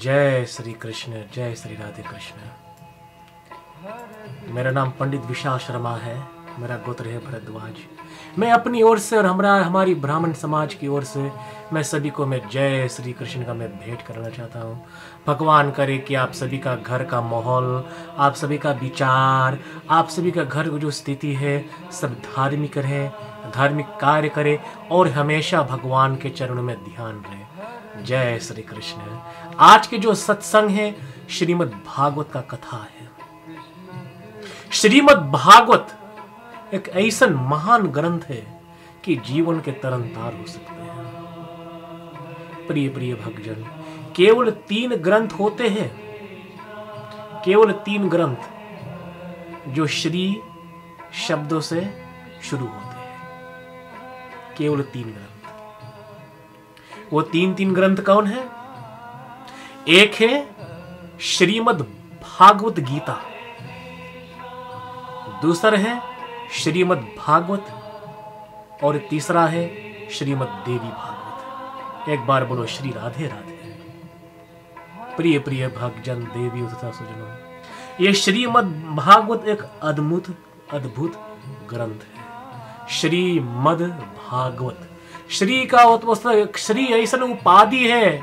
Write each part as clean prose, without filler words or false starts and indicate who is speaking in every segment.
Speaker 1: जय श्री कृष्ण, जय श्री राधे कृष्ण। मेरा नाम पंडित विशाल शर्मा है, मेरा गोत्र है भरद्वाज। मैं अपनी ओर से और हमारी ब्राह्मण समाज की ओर से मैं सभी को मैं जय श्री कृष्ण का मैं भेंट करना चाहता हूँ। भगवान करे कि आप सभी का घर का माहौल, आप सभी का विचार, आप सभी का घर की जो स्थिति है सब धार्मिक रहे, धार्मिक कार्य करे और हमेशा भगवान के चरणों में ध्यान रहे। जय श्री कृष्ण। आज के जो सत्संग है श्रीमद् भागवत का कथा है। श्रीमद् भागवत एक ऐसा महान ग्रंथ है कि जीवन के तरन तार हो सकते हैं। प्रिय प्रिय भक्तजन, केवल 3 ग्रंथ होते हैं, केवल 3 ग्रंथ जो श्री शब्दों से शुरू होते हैं, केवल 3 ग्रंथ। वो 3 ग्रंथ कौन है? एक है श्रीमद् भागवत गीता, दूसरा है श्रीमद् भागवत और तीसरा है श्रीमद् देवी भागवत। एक बार बोलो श्री राधे राधे। प्रिय प्रिय भक्तजन, देवी तथा सुजनों, ये श्रीमद् भागवत एक अद्भुत ग्रंथ है। श्रीमद् भागवत, श्री का श्री ऐसा उपाधि है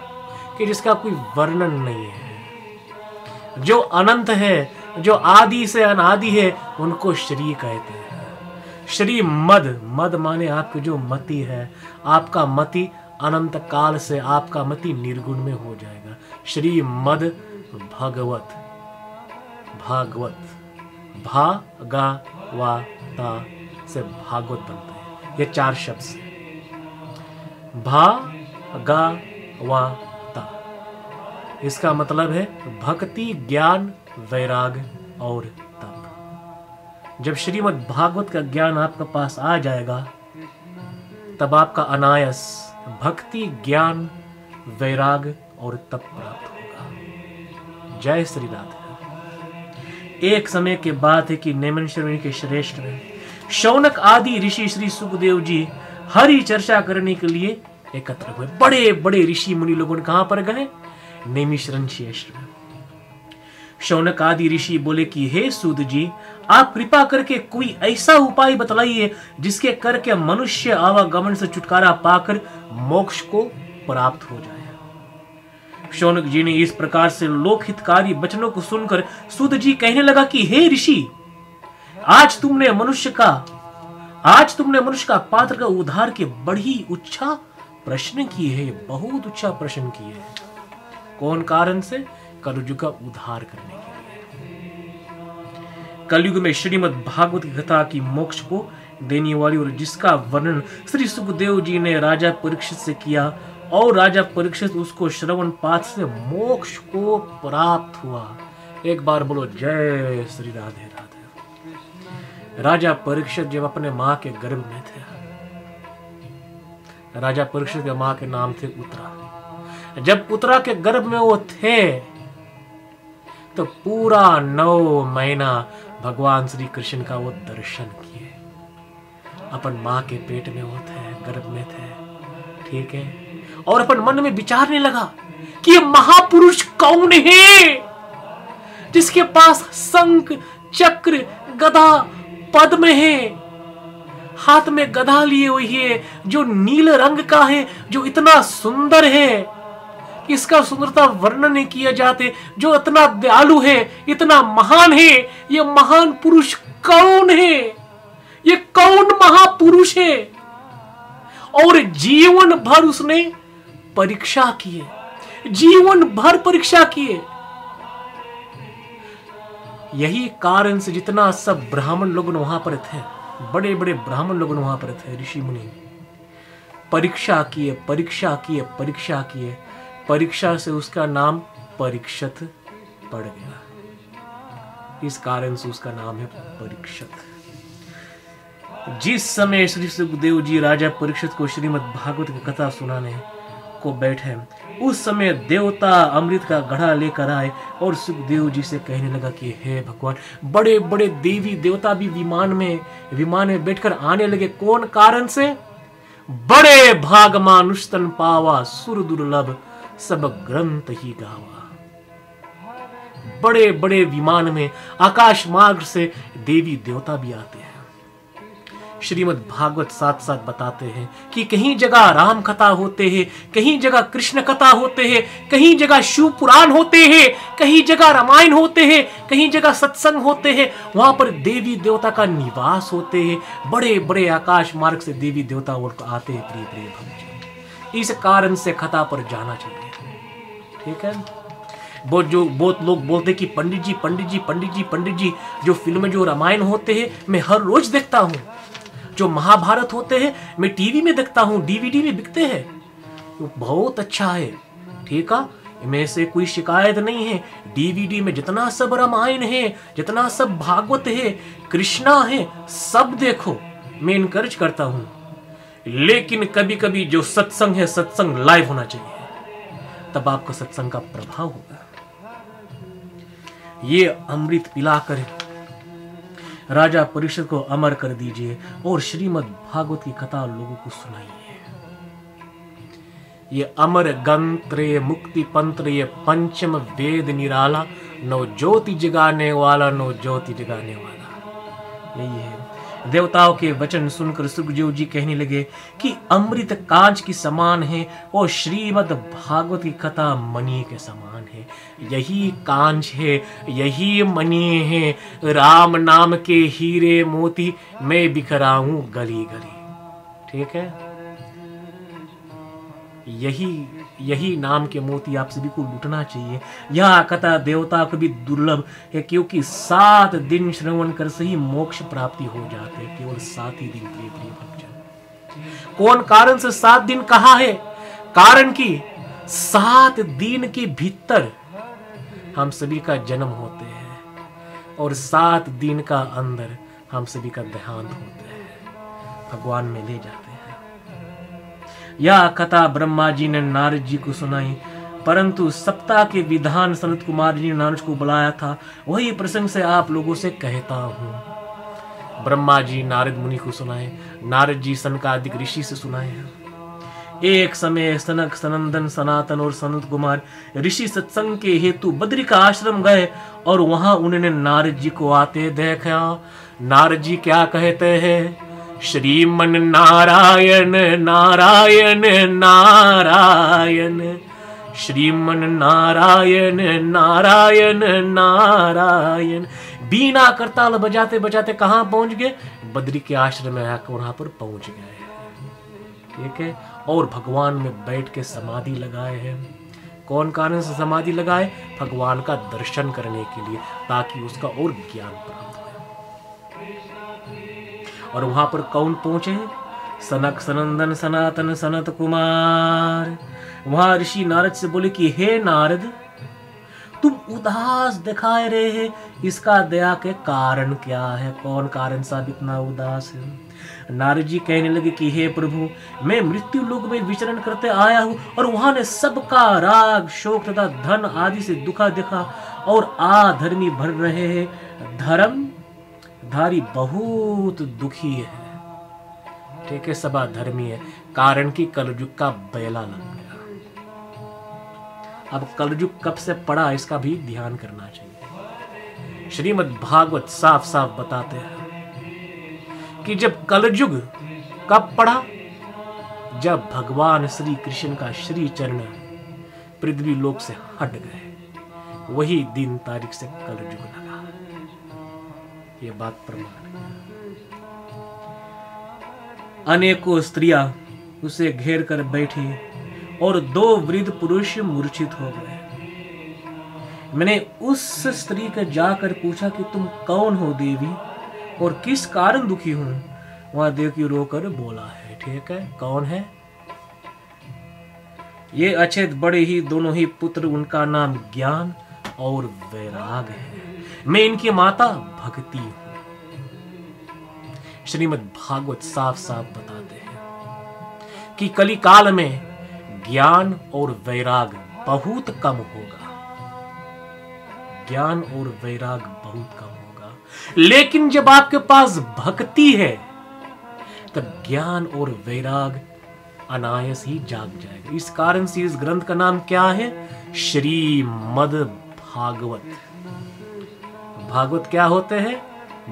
Speaker 1: कि जिसका कोई वर्णन नहीं है। जो अनंत है, जो आदि से अनादि है, उनको श्री कहते हैं। श्री मद माने आपकी जो मति है, आपका मति अनंत काल से आपका मति निर्गुण में हो जाएगा। श्री मद भगवत, भागवत भागवता से भागवत बनता है। ये 4 शब्द से भागवता, इसका मतलब है भक्ति, ज्ञान, वैराग और तप। जब श्रीमद् भागवत का ज्ञान आपके पास आ जाएगा तब आपका अनायास भक्ति, ज्ञान, वैराग और तप प्राप्त होगा। जय श्री राधे। एक समय के बात है कि नैमिषारण्य के श्रेष्ठ में शौनक आदि ऋषि श्री सुखदेव जी हरि चर्चा करने के लिए एकत्र हुए। बड़े बड़े ऋषि मुनि लोगों ने कहां पर गए? नैमिषारण्य क्षेत्र में। शौनक आदि ऋषि बोले कि हे सूत जी, आप कृपा करके कोई ऐसा उपाय बतलाइए जिसके करके मनुष्य आवागमन से छुटकारा पाकर मोक्ष को प्राप्त हो जाए। शौनक जी ने इस प्रकार से लोकहितकारी वचनों को सुनकर सूत जी कहने लगा कि हे ऋषि, आज तुमने मनुष्य का पात्र का उद्धार के बड़ी उच्चा प्रश्न किए है, बहुत उच्चा प्रश्न किए है। कौन कारण से? कलयुग का उद्धार करने के लिए। कलयुग में श्रीमद् भागवत की कथा की मोक्ष को देने वाली और जिसका वर्णन श्री सुखदेव जी ने राजा परीक्षित से किया और राजा परीक्षित उसको श्रवण पाठ से मोक्ष को प्राप्त हुआ। एक बार बोलो जय श्री राधे राधे। राजा परीक्षित जब अपने मां के गर्भ में थे, राजा परीक्षित के मां के नाम थे उत्तरा। जब उत्तरा के गर्भ में वो थे तो पूरा 9 महीना भगवान श्री कृष्ण का वो दर्शन किए। अपन मां के पेट में वो थे, गर्भ में थे, ठीक है। और अपन मन में विचारने लगा कि ये महापुरुष कौन है जिसके पास शंख, चक्र, गदा, पद्म है, हाथ में गदा लिए हुई है, जो नील रंग का है, जो इतना सुंदर है, इसका सुंदरता वर्णन नहीं किया जाते, जो इतना दयालु है, इतना महान है। ये महान पुरुष कौन है? ये कौन महापुरुष है? और जीवन भर उसने परीक्षा किए, जीवन भर परीक्षा किए। यही कारण से जितना सब ब्राह्मण लोग वहां पर थे, बड़े बड़े ब्राह्मण लोग वहां पर थे, ऋषि मुनि परीक्षा किए, परीक्षा किए, परीक्षा किए। परीक्षा से उसका नाम परीक्षित पड़ गया। इस कारण से उसका नाम है परीक्षित। जिस समय श्री सुखदेव जी राजा परीक्षित को श्रीमद् भागवत की कथा सुनाने को बैठे, उस समय देवता अमृत का घड़ा लेकर आए और सुखदेव जी से कहने लगा कि हे भगवान, बड़े बड़े देवी देवता भी विमान में बैठकर आने लगे। कौन कारण से? बड़े भाग मानुष तन पावा, सुर दुर्लभ सब ग्रंथ ही गावा। बड़े बड़े विमान में आकाश मार्ग से देवी देवता भी आते हैं। श्रीमद् भागवत साथ साथ बताते हैं कि कहीं जगह राम कथा होते हैं, कहीं जगह कृष्ण कथा होते हैं, कहीं जगह शिव पुराण होते हैं, कहीं जगह रामायण होते हैं, कहीं जगह सत्संग होते हैं। वहां पर देवी देवता का निवास होते हैं। बड़े बड़े आकाश मार्ग से देवी देवता आते हैं। प्रिय प्रिय भक्तजन, इस कारण से कथा पर जाना चाहिए। ठीक है। बहुत लोग बोलते कि पंडित जी पंडित जी पंडित जी पंडित जी, जो फिल्म जो रामायण होते हैं मैं हर रोज देखता हूँ, जो महाभारत होते हैं मैं टीवी में देखता हूँ, डीवीडी में बिकते हैं, तो बहुत अच्छा है। ठीक है, में से कोई शिकायत नहीं है। डीवीडी में जितना सब रामायण है, जितना सब भागवत है, कृष्णा है, सब देखो, मैं इनकरेज करता हूँ। लेकिन कभी कभी जो सत्संग है, सत्संग लाइव होना चाहिए, तब आपका सत्संग का प्रभाव होगा। ये अमृत पिलाकर राजा परीक्षित को अमर कर दीजिए और श्रीमद् भागवत की कथा लोगों को सुनाइए। ये अमर गंत्र मुक्ति पंत्र, ये पंचम वेद निराला, नो ज्योति जगाने वाला, नो ज्योति जगाने वाला। यही है। देवताओं के वचन सुनकर सुखदेव जी कहने लगे कि अमृत कांच की समान है और श्रीमद् भागवत की कथा मणि के समान है। यही कांच है, यही मणि है, राम नाम के हीरे मोती मैं बिखराऊं गली गली। ठीक है, यही नाम के मोती आप सभी को लूटना चाहिए। यह कथा देवता को भी दुर्लभ है, क्योंकि 7 दिन श्रवण कर से ही मोक्ष प्राप्ति हो जाते हैं। केवल 7 ही दिन। प्रिय प्रिय भक्तजन, कौन कारण से 7 दिन कहा है? कारण कि 7 दिन के भीतर हम सभी का जन्म होते हैं और 7 दिन का अंदर हम सभी का देहांत होते हैं, भगवान में ले जाते हैं। यह कथा ब्रह्मा जी ने नारद जी को सुनाई, परंतु सप्ताह के विधान सनत कुमार जी ने नारद को बुलाया था। वही प्रसंग से आप लोगों से कहता हूं। ब्रह्मा जी नारद मुनि को सुनाए, नारद जी सनकादिक ऋषि से सुनाए। एक समय सनक, सनंदन, सनातन और सनत कुमार ऋषि सत्संग के हेतु बद्री का आश्रम गए और वहां उन्होंने नारद जी को आते देखा। नारद जी क्या कहते हैं? श्रीमन नारायण नारायण नारायण, श्रीमन नारायण नारायण नारायण। बीना करताल बजाते बजाते कहां पहुंच गए? बद्री के आश्रम में आकर वहां पर पहुंच गए। ठीक है, और भगवान में बैठ के समाधि लगाए हैं। कौन कारण से समाधि लगाए? भगवान का दर्शन करने के लिए, ताकि उसका और ज्ञान प्राप्त हो। और वहां पर कौन पहुंचे? सनक, सनंदन, सनातन, सनत कुमार। वहां ऋषि नारद से बोले कि हे नारद, तुम उदास दिखाए रहे हैं, इसका दया के कारण क्या है? कौन कारण सा इतना उदास है? नारद जी कहने लगे कि हे प्रभु, मैं मृत्यु लोक में विचरण करते आया हूं और वहां ने सबका राग, शोक तथा धन आदि से दुखा देखा और आधर्मी भर रहे हैं। धर्म धारी बहुत दुखी है। ठीक है, सब धर्मी है, कारण कि कलयुग का बेला लग गया। अब कलयुग कब से पड़ा, इसका भी ध्यान करना चाहिए। श्रीमद् भागवत साफ साफ बताते हैं कि जब कलयुग कब पड़ा? जब भगवान श्री कृष्ण का श्री चरण पृथ्वी लोक से हट गए, वही दिन तारीख से कलयुग लगा। ये बात प्रमाण है। अनेकों स्त्रियां उसे घेर कर बैठी और 2 वृद्ध पुरुष मूर्छित हो गए। मैंने उस स्त्री को जाकर पूछा कि तुम कौन हो देवी और किस कारण दुखी हूं? वह देवी रोकर बोला है। ठीक है, कौन है? ये अछेत बड़े ही दोनों ही पुत्र, उनका नाम ज्ञान और वैराग है। मैं इनकी माता भक्ति हूं। श्रीमद् भागवत साफ साफ बताते हैं कि कली काल में ज्ञान और वैराग बहुत कम होगा। ज्ञान और वैराग बहुत कम होगा, लेकिन जब आपके पास भक्ति है तब ज्ञान और वैराग अनायास ही जाग जाएगा। इस कारण से इस ग्रंथ का नाम क्या है? श्रीमद् भागवत। भागवत क्या होते हैं?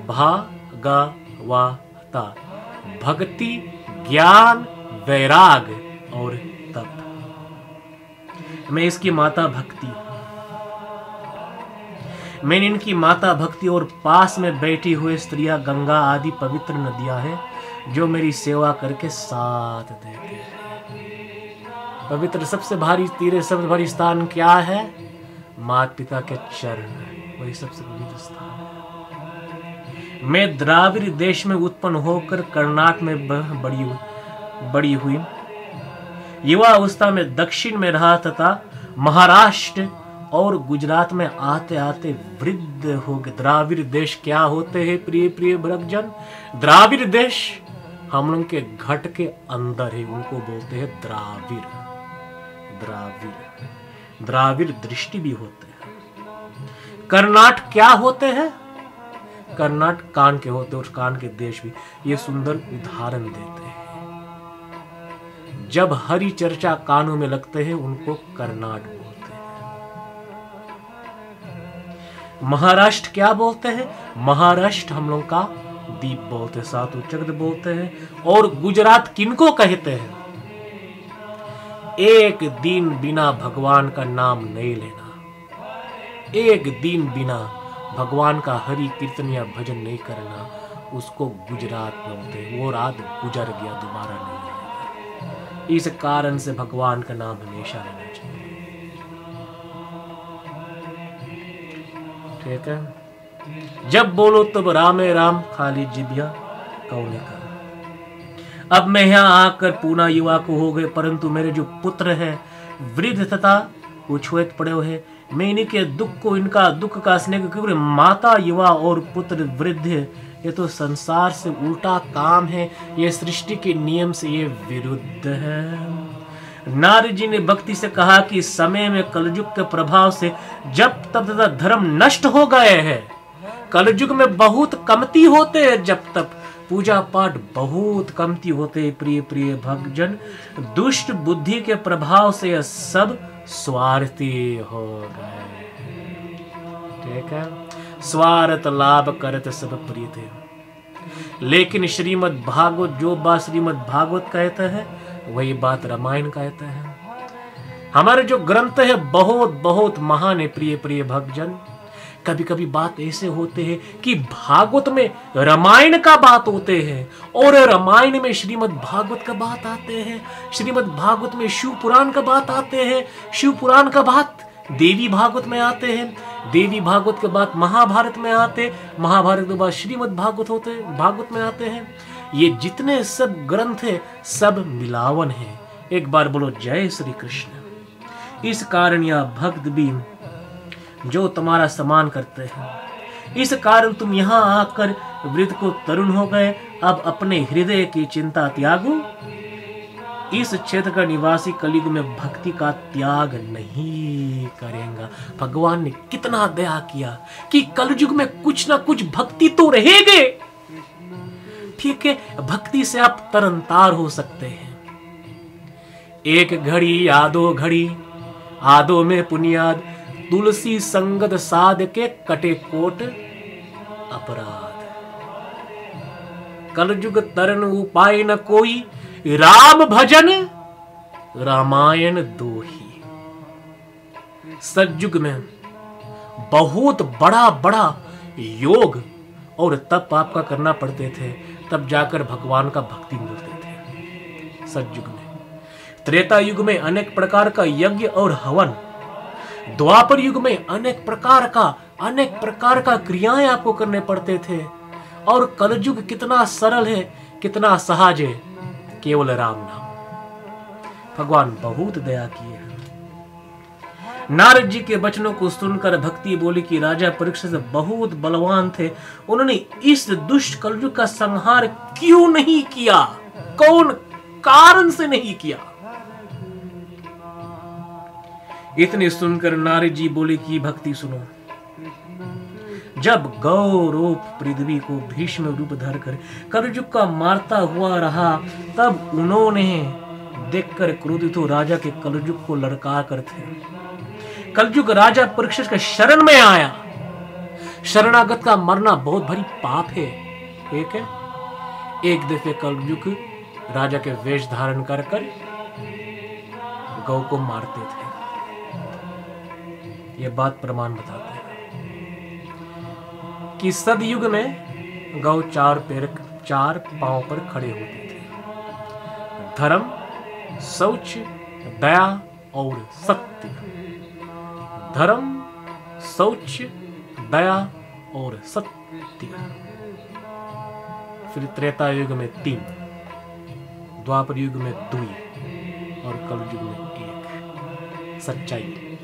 Speaker 1: भागवता, भक्ति, ज्ञान, वैराग और तप। मैं इसकी माता भक्ति हूं। मैंने इनकी माता भक्ति और पास में बैठी हुए स्त्रियां गंगा आदि पवित्र नदियां हैं जो मेरी सेवा करके साथ देते हैं। पवित्र सबसे भारी तीर्थ, सबसे भारी स्थान क्या है? माता पिता के चरण, वही सबसे पवित्र स्थान है। मैं द्राविड़ देश में उत्पन्न होकर कर्नाटक में बड़ी हुई। युवा अवस्था में दक्षिण में रहा तथा महाराष्ट्र और गुजरात में आते आते वृद्ध हो गए। द्राविड़ देश क्या होते हैं प्रिय प्रिय भक्तजन? द्राविड़ देश हम लोग के घट के अंदर है, उनको बोलते हैं द्राविड़। द्राविड़ द्राविड़ दृष्टि भी होते हैं। कर्नाटक क्या होते हैं? कर्नाटक कान के होते और कान के देश भी। ये सुंदर उदाहरण देते हैं। जब हरि चर्चा कानों में लगते हैं उनको कर्नाटक बोलते हैं। महाराष्ट्र क्या बोलते हैं? महाराष्ट्र हम लोग का दीप बोलते हैं, सातु चक्र बोलते हैं। और गुजरात किनको कहते हैं? एक दिन बिना भगवान का नाम नहीं लेना, एक दिन बिना भगवान का हरि कीर्तन या भजन नहीं करना, उसको गुजरात बोलते हैं। वो रात गुजर गया, दोबारा नहीं आएगा। इस कारण से भगवान का नाम हमेशा लेना चाहिए। ठीक है? जब बोलो तब रामे राम, खाली जिबिया कौने का। अब मैं यहाँ आकर पूना युवा को हो गए, परंतु मेरे जो पुत्र है वृद्ध तथा उछुएत पड़े हुए हैं। मैं इन्हीं के दुख को, इनका दुख का स्नेह, क्योंकि माता युवा और पुत्र वृद्ध, ये तो संसार से उल्टा काम है। ये सृष्टि के नियम से ये विरुद्ध है। नारद जी ने भक्ति से कहा कि समय में कलयुग के प्रभाव से जब तब तथा धर्म नष्ट हो गए हैं। कलयुग में बहुत कमती होते हैं, जब तक पूजा पाठ बहुत कमती होते हैं। प्रिय प्रिय भक्तजन, दुष्ट बुद्धि के प्रभाव से यह सब स्वार्थी हो गए। ठीक है? स्वार्थ लाभ करत सब प्रीत है। लेकिन श्रीमद् भागवत, जो बात श्रीमद् भागवत कहता है वही बात रामायण कहता है। हमारे जो ग्रंथ है बहुत बहुत महान है प्रिय प्रिय भक्तजन। कभी कभी बात ऐसे होते हैं कि भागवत में रामायण का बात होते हैं और रामायण में श्रीमद् भागवत का बात आते हैं, श्रीमद् भागवत में शिव पुराण का बात आते हैं, शिव पुराण का बात देवी भागवत में आते हैं, देवी भागवत के बाद महाभारत में आते, महाभारत के बाद श्रीमद् भागवत होते भागवत में आते हैं। ये जितने सब ग्रंथ है सब मिलावन है। एक बार बोलो जय श्री कृष्ण। इस कारण यह भक्त भी जो तुम्हारा सम्मान करते हैं, इस कारण तुम यहाँ आकर वृद्ध को तरुण हो गए। अब अपने हृदय की चिंता त्यागो। इस क्षेत्र का निवासी कलयुग में भक्ति का त्याग नहीं करेगा। भगवान ने कितना दया किया कि कलयुग में कुछ ना कुछ भक्ति तो रहेगे। ठीक है? भक्ति से आप तरनतार हो सकते हैं। एक घड़ी आदो घड़ी, आदो में पुनियाद, तुलसी संगत साध के कटे कोट अपराध। कलयुग तरन उपाय न कोई, राम भजन रामायण दो ही। सतयुग में बहुत बड़ा बड़ा योग और तप आपका करना पड़ते थे, तब जाकर भगवान का भक्ति मिलते थे। सतयुग में, त्रेता युग में अनेक प्रकार का यज्ञ और हवन, द्वापर युग में अनेक प्रकार का क्रियाएं आपको करने पड़ते थे। और कलयुग कितना सरल है, कितना सहज है, केवल राम नाम। भगवान बहुत दया किए हैं। नारद जी के वचनों को सुनकर भक्ति बोली कि राजा परीक्षित बहुत बलवान थे, उन्होंने इस दुष्ट कलयुग का संहार क्यों नहीं किया? कौन कारण से नहीं किया? इतने सुनकर नारद जी बोले कि भक्ति सुनो। जब गौरव पृथ्वी को भीष्म रूप धरकर कलयुग का मारता हुआ रहा, तब उन्होंने देखकर क्रोधित हो राजा के कलयुग को लड़का कर थे। कलयुग राजा परीक्षित के शरण में आया। शरणागत का मरना बहुत भारी पाप है। एक है, एक दफे कलयुग राजा के वेश धारण कर कर गौ को मारते थे। यह बात प्रमाण बताते हैं कि सदयुग में गौ चार पांव पर खड़े होते थे। धर्म, शौच, दया और सत्य। धर्म, शौच, दया और सत्य। फिर त्रेता युग में 3, द्वापर युग में 2 और कलयुग में 1। सच्चाई,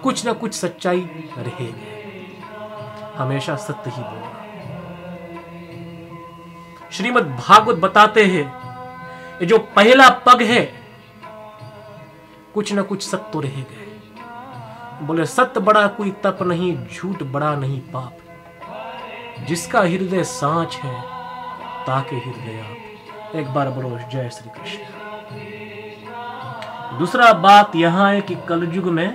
Speaker 1: कुछ ना कुछ सच्चाई रहेगी। हमेशा सत्य ही बोलना। श्रीमद् भागवत बताते हैं ये जो पहला पग है, कुछ ना कुछ सत्य तो रहेगा। बोले सत्य बड़ा कोई तप नहीं, झूठ बड़ा नहीं पाप। जिसका हृदय सांच है ताके हृदय आप। एक बार बोलो जय श्री कृष्ण। दूसरा बात यहां है कि कलयुग में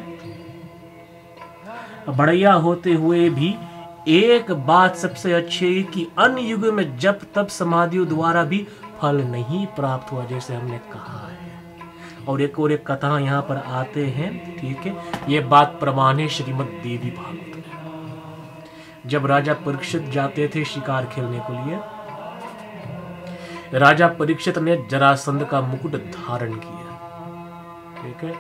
Speaker 1: बढ़िया होते हुए भी एक बात सबसे अच्छी है कि अन्य युग में जब तब समाधियों द्वारा भी फल नहीं प्राप्त हुआ, जैसे हमने कहा है। और एक कथा यहाँ पर आते हैं, ठीक है। ये बात प्रमाण है श्रीमद् देवी भागवत में। जब राजा परीक्षित जाते थे शिकार खेलने के लिए, राजा परीक्षित ने जरासंध का मुकुट धारण किया, ठीक है।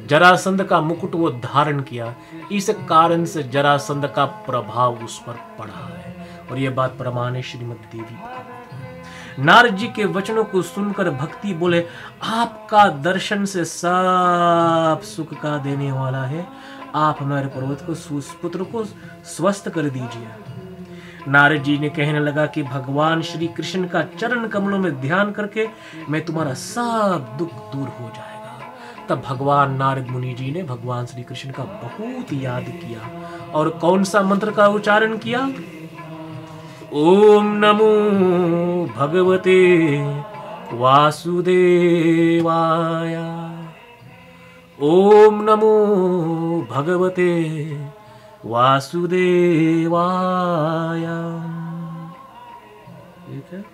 Speaker 1: जरासंध का मुकुट वो धारण किया, इस कारण से जरासंध का प्रभाव उस पर पड़ा है। और यह बात प्रमाण है श्रीमद् देवी भागवत। नारद जी के वचनों को सुनकर भक्ति बोले, आपका दर्शन से सब सुख का देने वाला है, आप हमारे पर्वत को पुत्र को स्वस्थ कर दीजिए। नारद जी ने कहने लगा कि भगवान श्री कृष्ण का चरण कमलों में ध्यान करके मैं तुम्हारा सब दुख दूर हो जाएगा। तब भगवान नारद मुनि जी ने भगवान श्री कृष्ण का बहुत याद किया। और कौन सा मंत्र का उच्चारण किया? ओम नमो भगवते वासुदेवाय। ओम नमो भगवते वासुदेवाय। ठीक है।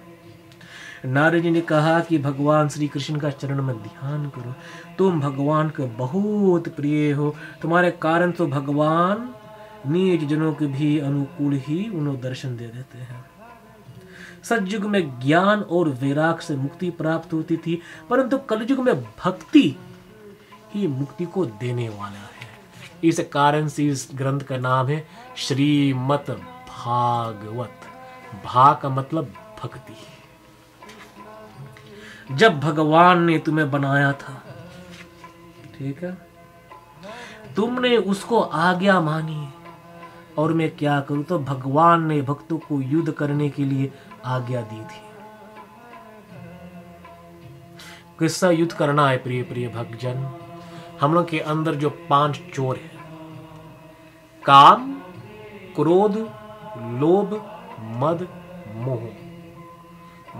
Speaker 1: नारद जी ने कहा कि भगवान श्री कृष्ण का चरण में ध्यान करो, तुम भगवान के बहुत प्रिय हो, तुम्हारे कारण तो भगवान नीच जनों के भी अनुकूल ही उन्हें दर्शन दे देते हैं। सतयुग में ज्ञान और वैराग से मुक्ति प्राप्त होती थी, परंतु कलयुग में भक्ति ही मुक्ति को देने वाला है। इस कारण से इस ग्रंथ का नाम है श्रीमद् भागवत। भा का मतलब भक्ति। जब भगवान ने तुम्हें बनाया था, ठीक है, तुमने उसको आज्ञा मानी और मैं क्या करूं, तो भगवान ने भक्तों को युद्ध करने के लिए आज्ञा दी थी। किसका युद्ध करना है प्रिय प्रिय भक्तजन? हम लोग के अंदर जो 5 चोर है, काम, क्रोध, लोभ, मद, मोह,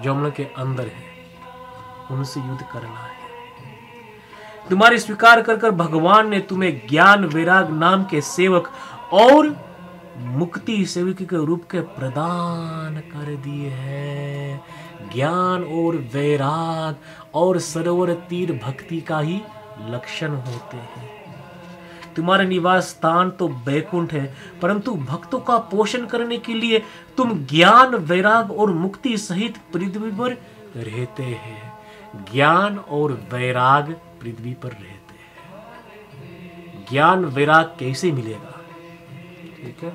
Speaker 1: जो हम लोग के अंदर है, उनसे युद्ध करना है। तुम्हारे स्वीकार कर कर भगवान ने तुम्हें ज्ञान वैराग नाम के सेवक और मुक्ति सेवक के रूप के प्रदान कर दिए हैं। ज्ञान और वैराग और सरोवर तीर भक्ति का ही लक्षण होते हैं। तुम्हारा निवास स्थान तो बैकुंठ है, परंतु भक्तों का पोषण करने के लिए तुम ज्ञान वैराग और मुक्ति सहित पृथ्वी पर रहते हैं। ज्ञान और वैराग पृथ्वी पर रहते हैं। ज्ञान वैराग कैसे मिलेगा? ठीक है।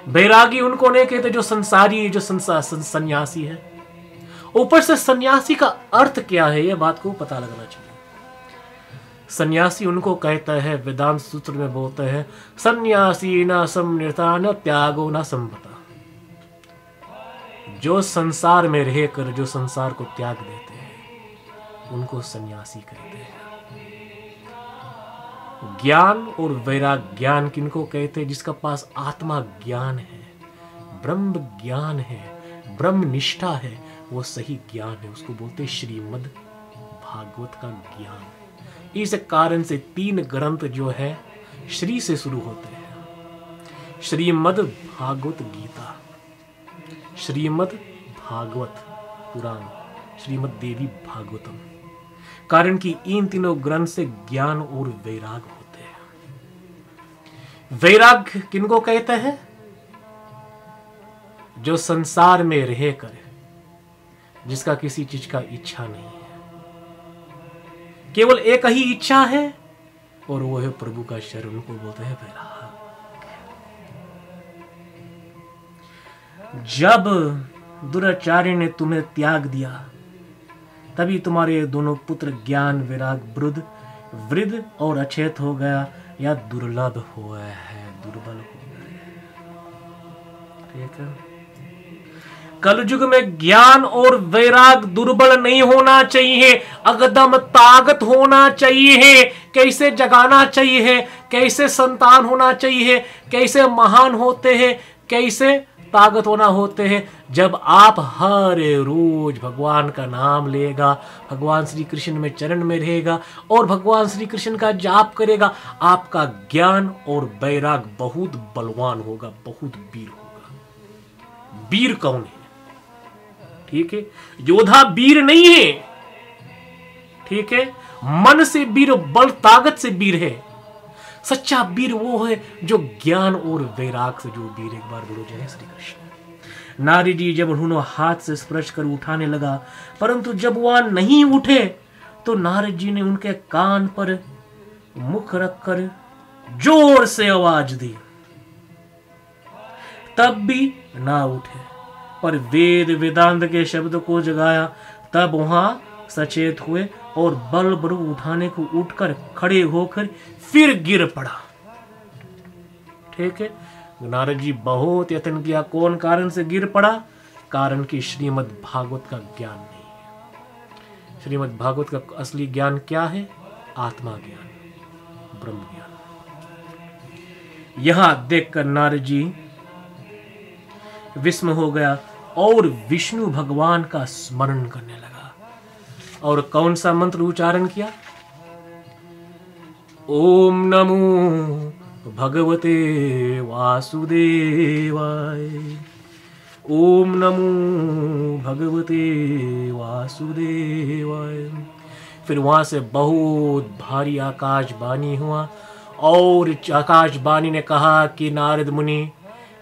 Speaker 1: वैरागी उनको नहीं कहते जो संसारी, जो सन्यासी है। ऊपर से सन्यासी का अर्थ क्या है, यह बात को पता लगना चाहिए। सन्यासी उनको कहता है, वेदांत सूत्र में बोलते हैं, सन्यासी न समनिर्ता न त्यागो न संपता। जो संसार में रहकर जो संसार को त्याग देते हैं, उनको सन्यासी कहते हैं। ज्ञान और वैराग ज्ञान किनको कहते हैं? जिसका पास आत्मा ज्ञान है, ब्रह्म ज्ञान है, ब्रह्म निष्ठा है, वो सही ज्ञान है, उसको बोलते हैं श्रीमद् भागवत का ज्ञान। इस कारण से 3 ग्रंथ जो है श्री से शुरू होते हैं। श्रीमद् भागवत गीता, श्रीमद् भागवत पुराण, श्रीमद् देवी भागवतम। कारण कि इन तीनों ग्रंथ से ज्ञान और वैराग होते हैं। वैराग किनको कहते हैं? जो संसार में रहकर जिसका किसी चीज का इच्छा नहीं है, केवल एक ही इच्छा है और वो है प्रभु का शरण, को बोलते हैं वैराग। जब दुराचार्य ने तुम्हें त्याग दिया तभी तुम्हारे दोनों पुत्र ज्ञान वैराग वृद्ध और अचेत हो गया या दुर्लभ हुआ है, दुर्बल हो गए। ठीक है, कलयुग में ज्ञान और वैराग दुर्बल नहीं होना चाहिए, अगदम ताकत होना चाहिए। कैसे जगाना चाहिए, कैसे संतान होना चाहिए, कैसे महान होते हैं, कैसे ताकत होना होते हैं? जब आप हर रोज भगवान का नाम लेगा, भगवान श्री कृष्ण में चरण में रहेगा और भगवान श्री कृष्ण का जाप करेगा, आपका ज्ञान और वैराग बहुत बलवान होगा, बहुत वीर होगा। वीर कौन है? ठीक है, योद्धा वीर नहीं है। ठीक है, मन से वीर, बल ताकत से वीर है। सच्चा वीर वो है जो ज्ञान और वैराग से जो वीर। एक बार बोलो जय श्री कृष्ण। नारद जी जब उन्होंने हाथ से स्पर्श कर उठाने लगा, परंतु जब वह नहीं उठे तो नारद जी ने उनके कान पर मुख रखकर जोर से आवाज दी, तब भी ना उठे। पर वेद वेदांत के शब्द को जगाया, तब वहां सचेत हुए और बल बल उठाने को उठकर खड़े होकर फिर गिर पड़ा। ठीक है, नारद जी बहुत यत्न किया। कौन कारण से गिर पड़ा? कारण कि श्रीमद् भागवत का ज्ञान नहीं है। श्रीमद् भागवत का असली ज्ञान क्या है? आत्मा ज्ञान, ब्रह्म ज्ञान। यहां देखकर नारद जी विस्मय हो गया और विष्णु भगवान का स्मरण करने लगा। और कौन सा मंत्र उच्चारण किया? ओम नमो भगवते वासुदेवाय, ओम नमो भगवते वासुदेवाय। फिर वहां से बहुत भारी आकाशवाणी हुआ और आकाशवाणी ने कहा कि नारद मुनि,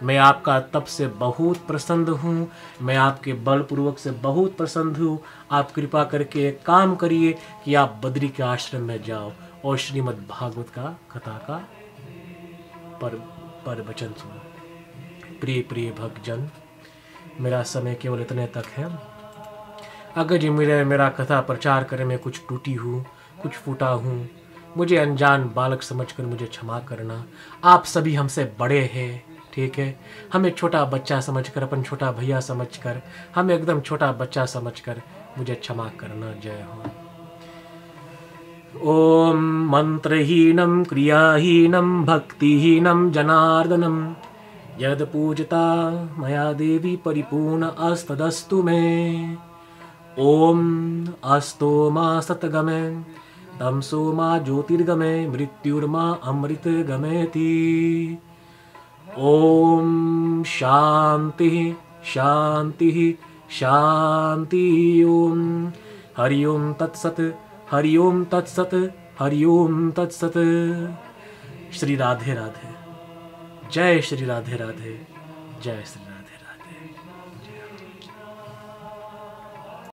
Speaker 1: मैं आपका तप से बहुत प्रसन्न हूँ, मैं आपके बलपूर्वक से बहुत प्रसन्न हूँ। आप कृपा करके एक काम करिए कि आप बद्री के आश्रम में जाओ और श्रीमद् भागवत का कथा का पर वचन सुनो। प्रिय प्रिय भक्तजन, मेरा समय केवल इतने तक है। अगर जी मेरा कथा प्रचार करने में कुछ टूटी हूँ, कुछ फूटा हूँ, मुझे अनजान बालक समझकर मुझे क्षमा करना। आप सभी हमसे बड़े हैं, ठीक है, हमें छोटा बच्चा समझकर, अपन छोटा भैया समझकर, हमें एकदम छोटा बच्चा समझकर मुझे क्षमा करना। जय हो। ओम मंत्रहीनम क्रियाहीनम भक्तिहीनम जनार्दनम यद पूजता मया देवी परिपूर्ण अस्तदस्तु मे। ओम अस्तो मा सतगमे तमसो मा ज्योतिर्गमे मृत्युर्मा अमृत गमेति। ओम शांति शांति शांति। ओम हरि ओम तत्सत, हरि ओम तत्सत, हरि ओम तत्सत। श्री राधे राधे। जय श्री राधे राधे। जय श्री